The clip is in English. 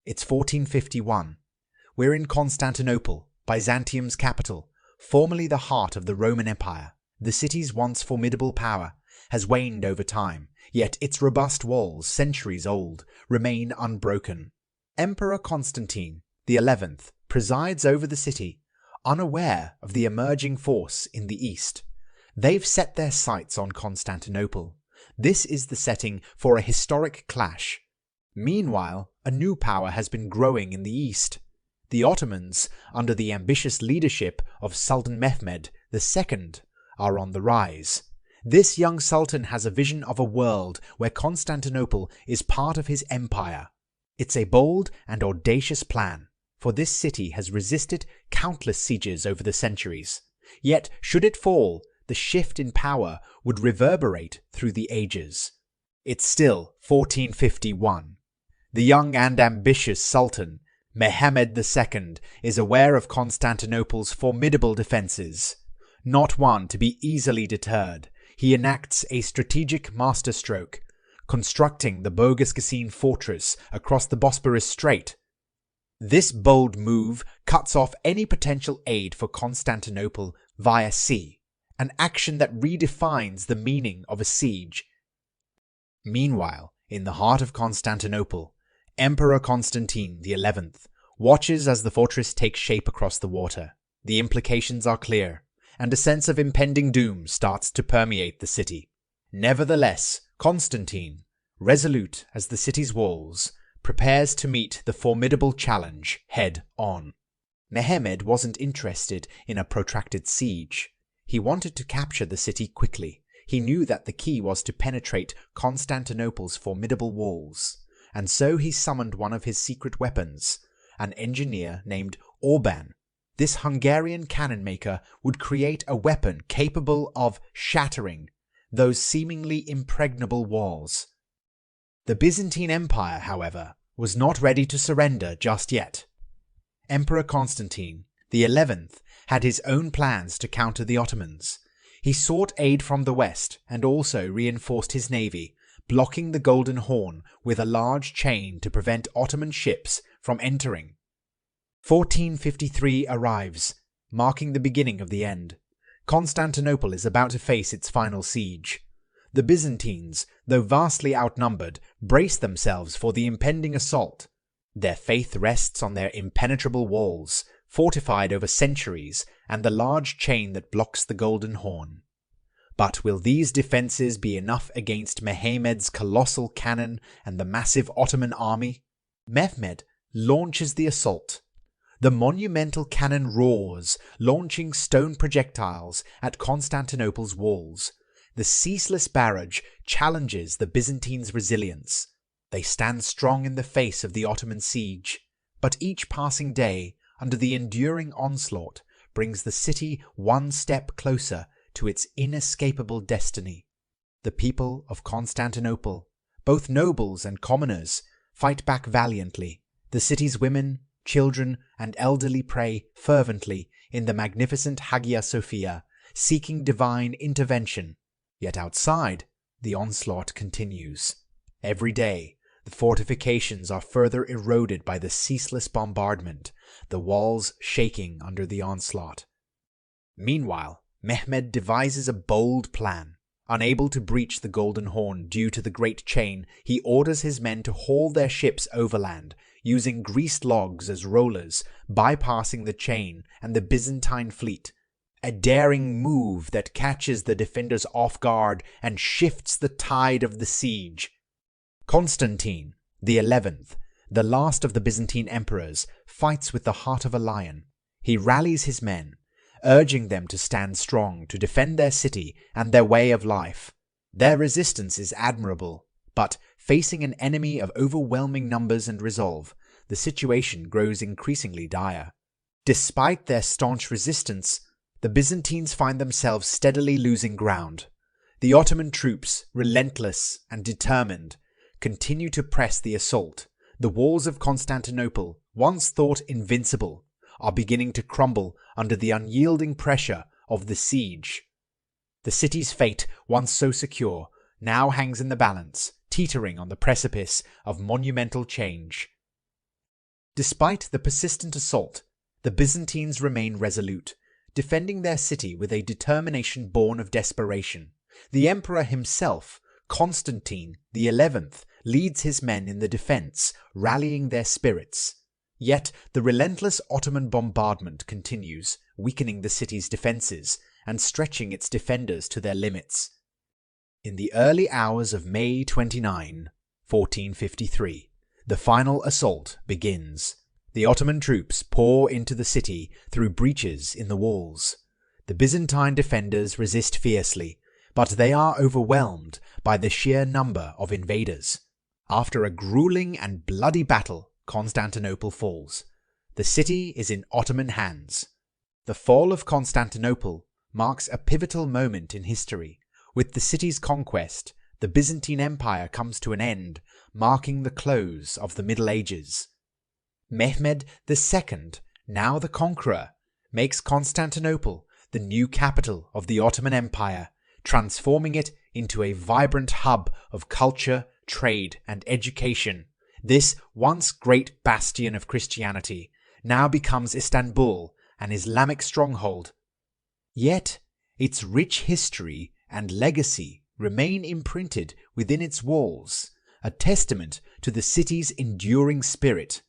It's 1451. We're in Constantinople, Byzantium's capital, formerly the heart of the Roman Empire. The city's once formidable power has waned over time, yet its robust walls, centuries old, remain unbroken. Emperor Constantine XI presides over the city, unaware of the emerging force in the east. They've set their sights on Constantinople. This is the setting for a historic clash. Meanwhile, a new power has been growing in the east. The Ottomans, under the ambitious leadership of Sultan Mehmed II, are on the rise. This young sultan has a vision of a world where Constantinople is part of his empire. It's a bold and audacious plan, for this city has resisted countless sieges over the centuries. Yet, should it fall, the shift in power would reverberate through the ages. It's still 1451. The young and ambitious Sultan, Mehmed II, is aware of Constantinople's formidable defences. Not one to be easily deterred, he enacts a strategic masterstroke, constructing the Boğazkesen fortress across the Bosporus Strait. This bold move cuts off any potential aid for Constantinople via sea, an action that redefines the meaning of a siege. Meanwhile, in the heart of Constantinople, Emperor Constantine XI watches as the fortress takes shape across the water. The implications are clear, and a sense of impending doom starts to permeate the city. Nevertheless, Constantine, resolute as the city's walls, prepares to meet the formidable challenge head-on. Mehmed wasn't interested in a protracted siege. He wanted to capture the city quickly. He knew that the key was to penetrate Constantinople's formidable walls, and so he summoned one of his secret weapons, an engineer named Orban. This Hungarian cannon maker would create a weapon capable of shattering those seemingly impregnable walls. The Byzantine Empire, however, was not ready to surrender just yet. Emperor Constantine XI had his own plans to counter the Ottomans. He sought aid from the west and also reinforced his navy, blocking the Golden Horn with a large chain to prevent Ottoman ships from entering. 1453 arrives, marking the beginning of the end. Constantinople is about to face its final siege. The Byzantines, though vastly outnumbered, brace themselves for the impending assault. Their faith rests on their impenetrable walls, fortified over centuries, and the large chain that blocks the Golden Horn. But will these defences be enough against Mehmed's colossal cannon and the massive Ottoman army? Mehmed launches the assault. The monumental cannon roars, launching stone projectiles at Constantinople's walls. The ceaseless barrage challenges the Byzantines' resilience. They stand strong in the face of the Ottoman siege, but each passing day, under the enduring onslaught, brings the city one step closer to its inescapable destiny. The people of Constantinople, both nobles and commoners, fight back valiantly. The city's women, children, and elderly pray fervently in the magnificent Hagia Sophia, seeking divine intervention. Yet outside, the onslaught continues. Every day, the fortifications are further eroded by the ceaseless bombardment, the walls shaking under the onslaught. Meanwhile, Mehmed devises a bold plan. Unable to breach the Golden Horn due to the Great Chain, he orders his men to haul their ships overland, using greased logs as rollers, bypassing the chain and the Byzantine fleet. A daring move that catches the defenders off guard and shifts the tide of the siege. Constantine XI, the last of the Byzantine emperors, fights with the heart of a lion. He rallies his men, urging them to stand strong to defend their city and their way of life. Their resistance is admirable, but facing an enemy of overwhelming numbers and resolve, the situation grows increasingly dire. Despite their staunch resistance, the Byzantines find themselves steadily losing ground. The Ottoman troops, relentless and determined, continue to press the assault. The walls of Constantinople, once thought invincible, are beginning to crumble under the unyielding pressure of the siege. The city's fate, once so secure, now hangs in the balance, teetering on the precipice of monumental change. Despite the persistent assault, the Byzantines remain resolute, defending their city with a determination born of desperation. The emperor himself, Constantine XI, leads his men in the defense, rallying their spirits. Yet the relentless Ottoman bombardment continues, weakening the city's defenses and stretching its defenders to their limits. In the early hours of May 29, 1453, the final assault begins. The Ottoman troops pour into the city through breaches in the walls. The Byzantine defenders resist fiercely, but they are overwhelmed by the sheer number of invaders. After a grueling and bloody battle, Constantinople falls. The city is in Ottoman hands. The fall of Constantinople marks a pivotal moment in history. With the city's conquest, the Byzantine Empire comes to an end, marking the close of the Middle Ages. Mehmed II, now the conqueror, makes Constantinople the new capital of the Ottoman Empire, transforming it into a vibrant hub of culture, trade, and education. This once great bastion of Christianity now becomes Istanbul, an Islamic stronghold. Yet, its rich history and legacy remain imprinted within its walls, a testament to the city's enduring spirit.